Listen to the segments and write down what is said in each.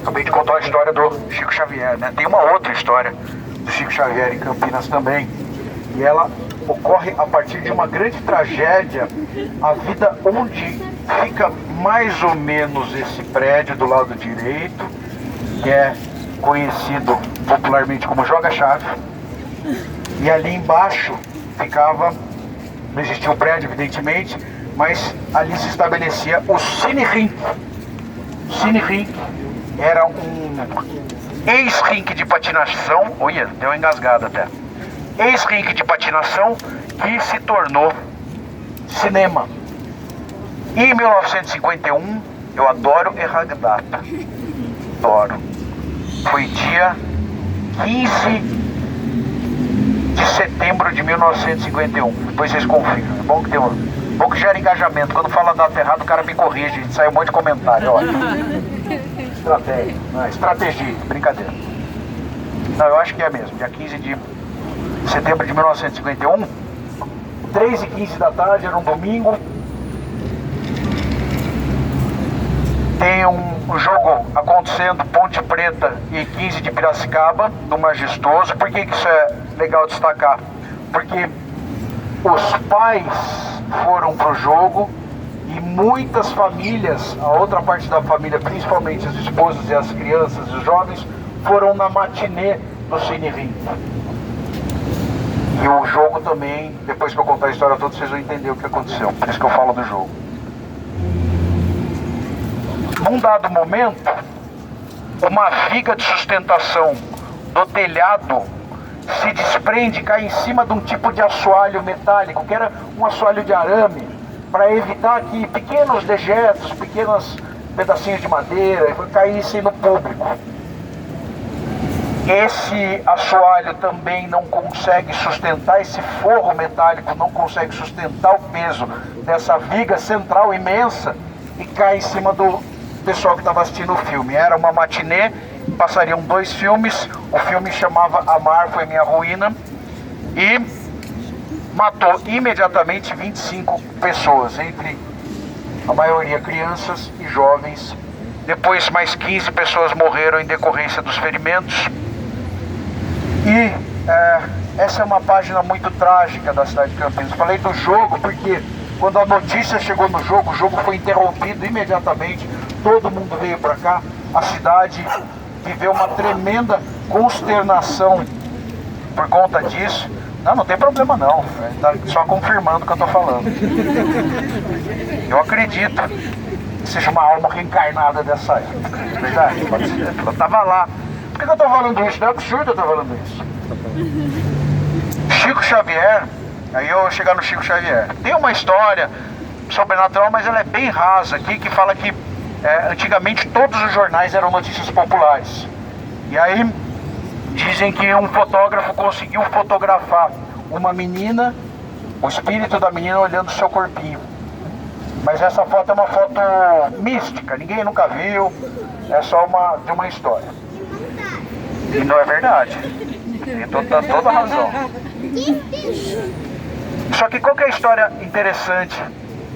Acabei de contar a história do Chico Xavier, né? Tem uma outra história do Chico Xavier em Campinas também. E ela ocorre a partir de uma grande tragédia. A vida onde fica mais ou menos esse prédio do lado direito, que é conhecido popularmente como Joga-Chave. E ali embaixo ficava, não existia o prédio evidentemente, mas ali se estabelecia o Cine Rink. O Cine Rink era um ex-rink de patinação, olha, deu uma engasgada até. Ex-rink de patinação que se tornou cinema. E em 1951, eu adoro errar data, adoro. Foi dia 15 de setembro de 1951. Depois vocês confirmam. É bom que tem bom que gera engajamento. Quando fala a data errada, o cara me corrige. A gente sai um monte de comentário. Olha. Estratégia. Não, estratégia. Brincadeira. Não, eu acho que é mesmo. Dia 15 de setembro de 1951. 3h15 da tarde, era um domingo. Tem um jogo acontecendo, Ponte Preta e 15 de Piracicaba, no Majestoso. Por que isso é legal destacar? Porque os pais foram pro jogo e muitas famílias, a outra parte da família, principalmente as esposas e as crianças e os jovens, foram na matinê do Cine Ring. E o jogo também, depois que eu contar a história toda, vocês vão entender o que aconteceu. Por isso que eu falo do jogo. Num dado momento, uma viga de sustentação do telhado se desprende e cai em cima de um tipo de assoalho metálico, que era um assoalho de arame, para evitar que pequenos dejetos, pequenos pedacinhos de madeira caíssem no público. Esse assoalho também não consegue sustentar, esse forro metálico não consegue sustentar o peso dessa viga central imensa e cai em cima do pessoal que estava assistindo o filme. Era uma matinê, passariam 2 filmes. O filme chamava Amar Foi Minha Ruína e matou imediatamente 25 pessoas, entre a maioria crianças e jovens. Depois mais 15 pessoas morreram em decorrência dos ferimentos. E essa é uma página muito trágica da cidade de Campinas. Falei do jogo porque quando a notícia chegou no jogo, o jogo foi interrompido imediatamente. Todo mundo veio para cá. A cidade viveu uma tremenda consternação por conta disso. Não tem problema não. Tá só confirmando o que eu tô falando. Eu acredito que seja uma alma reencarnada dessa época. Verdade? Pode ser. Eu tava lá. Por que eu tô falando isso? Não é absurdo eu tô falando isso. Chico Xavier, aí eu vou chegar no Chico Xavier. Tem uma história sobrenatural, mas ela é bem rasa aqui, que fala que antigamente todos os jornais eram notícias populares. E aí dizem que um fotógrafo conseguiu fotografar uma menina, o espírito da menina olhando o seu corpinho. Mas essa foto é uma foto mística, ninguém nunca viu, é só de uma história. E não é verdade. Tem toda a razão. Só que qual que é a história interessante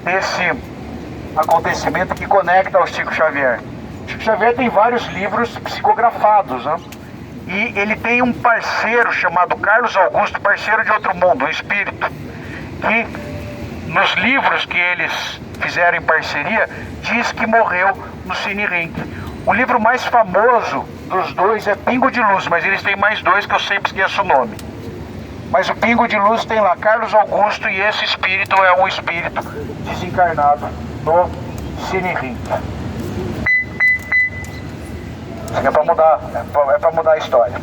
desse acontecimento que conecta ao Chico Xavier? Chico Xavier tem vários livros psicografados, né? E ele tem um parceiro chamado Carlos Augusto, parceiro de outro mundo, um espírito, que nos livros que eles fizeram em parceria, diz que morreu no Cine Ring. O livro mais famoso dos dois é Pingo de Luz, mas eles têm mais 2 que eu sempre esqueço o nome. Mas o Pingo de Luz tem lá Carlos Augusto, e esse espírito é um espírito desencarnado no Cine Ring. Isso aqui é para mudar a história.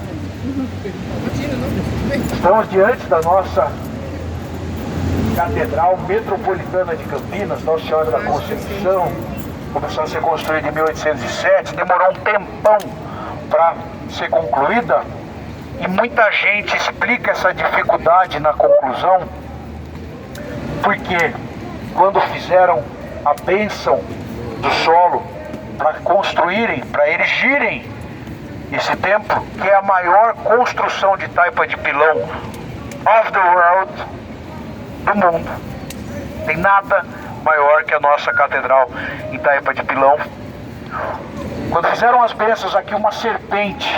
Estamos diante da nossa Catedral Metropolitana de Campinas, Nossa Senhora da Conceição. Começou a ser construída em 1807, demorou um tempão para ser concluída. E muita gente explica essa dificuldade na conclusão, porque quando fizeram a bênção do solo para construírem, para erigirem esse templo, que é a maior construção de taipa de pilão of the world, do mundo. Tem nada maior que a nossa catedral em taipa de pilão. Quando fizeram as bênçãos aqui, uma serpente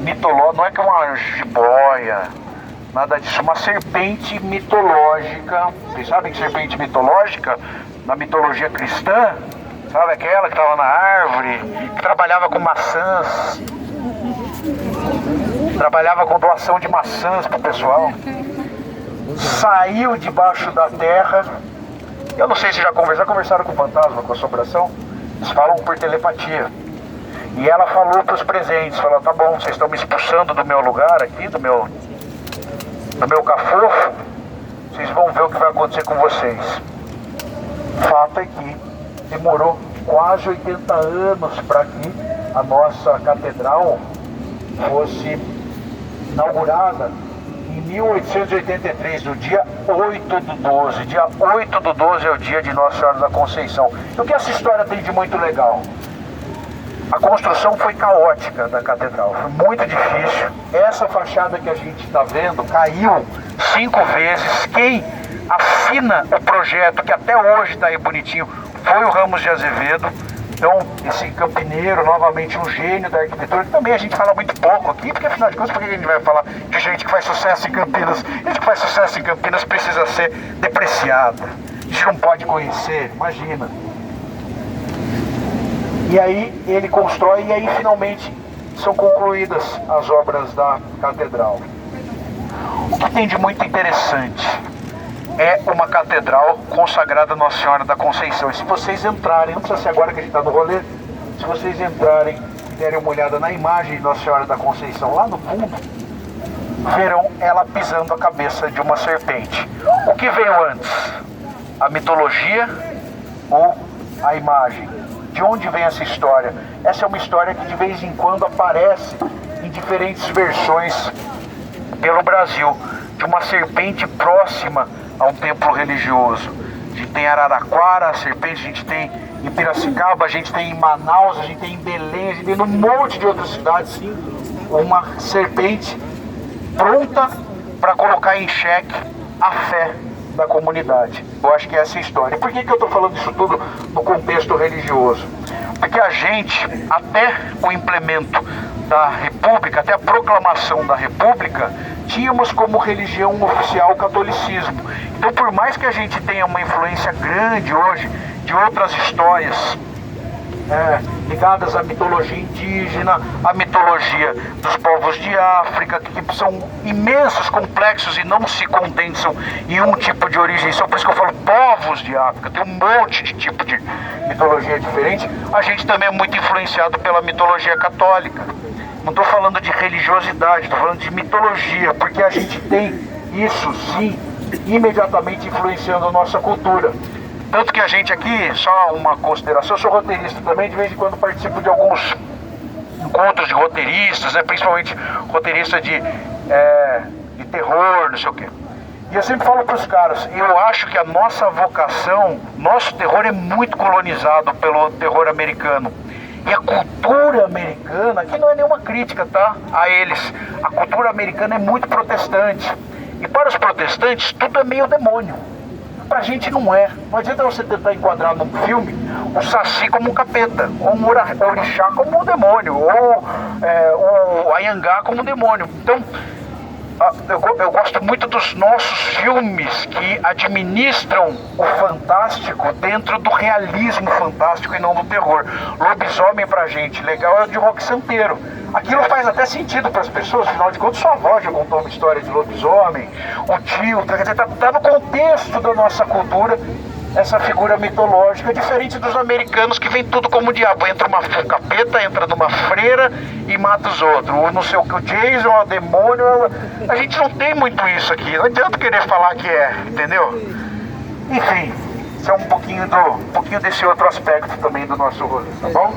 mitológica, não é que é uma jiboia, nada disso, uma serpente mitológica. Vocês sabem que serpente mitológica, na mitologia cristã, sabe aquela que estava na árvore, que trabalhava com maçãs, trabalhava com doação de maçãs para o pessoal, saiu debaixo da terra. Eu não sei se já conversaram com o fantasma, com a assombração. Eles falam por telepatia. E ela falou para os presentes, falou: tá bom, vocês estão me expulsando do meu lugar aqui, do meu cafofo, vocês vão ver o que vai acontecer com vocês. Fato é que demorou quase 80 anos para que a nossa catedral fosse inaugurada em 1883, no dia 8 do 12. Dia 8 do 12 é o dia de Nossa Senhora da Conceição. E o que essa história tem de muito legal? A construção foi caótica da catedral, foi muito difícil. Essa fachada que a gente está vendo caiu 5 vezes. Quem assina o projeto, que até hoje está aí bonitinho, foi o Ramos de Azevedo. Então, esse campineiro, novamente um gênio da arquitetura, que também a gente fala muito pouco aqui, porque afinal de contas, por que a gente vai falar de gente que faz sucesso em Campinas? Gente que faz sucesso em Campinas precisa ser depreciada. A gente não pode conhecer, imagina. E aí ele constrói, e aí finalmente são concluídas as obras da catedral. O que tem de muito interessante é uma catedral consagrada a Nossa Senhora da Conceição. E se vocês entrarem, não precisa ser agora que a gente está no rolê, se vocês entrarem e derem uma olhada na imagem de Nossa Senhora da Conceição lá no fundo, verão ela pisando a cabeça de uma serpente. O que veio antes? A mitologia ou a imagem? De onde vem essa história? Essa é uma história que de vez em quando aparece em diferentes versões pelo Brasil, de uma serpente próxima a um templo religioso. A gente tem em Araraquara a serpente, a gente tem em Piracicaba, a gente tem em Manaus, a gente tem em Belém, a gente tem num monte de outras cidades, sim, uma serpente pronta para colocar em xeque a fé da comunidade. Eu acho que essa é a história. E por que eu estou falando isso tudo no contexto religioso? Porque a gente, até o implemento da República, até a proclamação da República, tínhamos como religião oficial o catolicismo. Então, por mais que a gente tenha uma influência grande hoje de outras histórias ligadas à mitologia indígena, à mitologia dos povos de África, que são imensos, complexos e não se condensam em um tipo de origem só. Por isso que eu falo povos de África, tem um monte de tipo de mitologia diferente. A gente também é muito influenciado pela mitologia católica. Não estou falando de religiosidade, estou falando de mitologia, porque a gente tem isso, sim, imediatamente influenciando a nossa cultura. Tanto que a gente aqui, só uma consideração, eu sou roteirista também, de vez em quando participo de alguns encontros de roteiristas, principalmente roteirista de terror, não sei o quê. E eu sempre falo para os caras, eu acho que a nossa vocação, nosso terror é muito colonizado pelo terror americano. E a cultura americana, aqui não é nenhuma crítica, tá, a eles, a cultura americana é muito protestante. E para os protestantes, tudo é meio demônio. Pra gente não é. Não adianta você tentar enquadrar num filme o Saci como um capeta, ou um orixá como um demônio, ou o Anhangá como um demônio. Então, eu gosto muito dos nossos filmes que administram o fantástico dentro do realismo fantástico e não do terror. Lobisomem pra gente, legal, é o de Roque Santeiro. Aquilo faz até sentido para as pessoas, afinal de contas sua avó já contou uma história de lobisomem, o tio, quer dizer, tá no contexto da nossa cultura essa figura mitológica, diferente dos americanos que vem tudo como o diabo, entra um capeta, entra numa freira e mata os outros, ou não sei o que, o Jason, o demônio. A gente não tem muito isso aqui, não adianta querer falar que é, entendeu? Enfim, isso é um pouquinho desse outro aspecto também do nosso rolê, tá bom?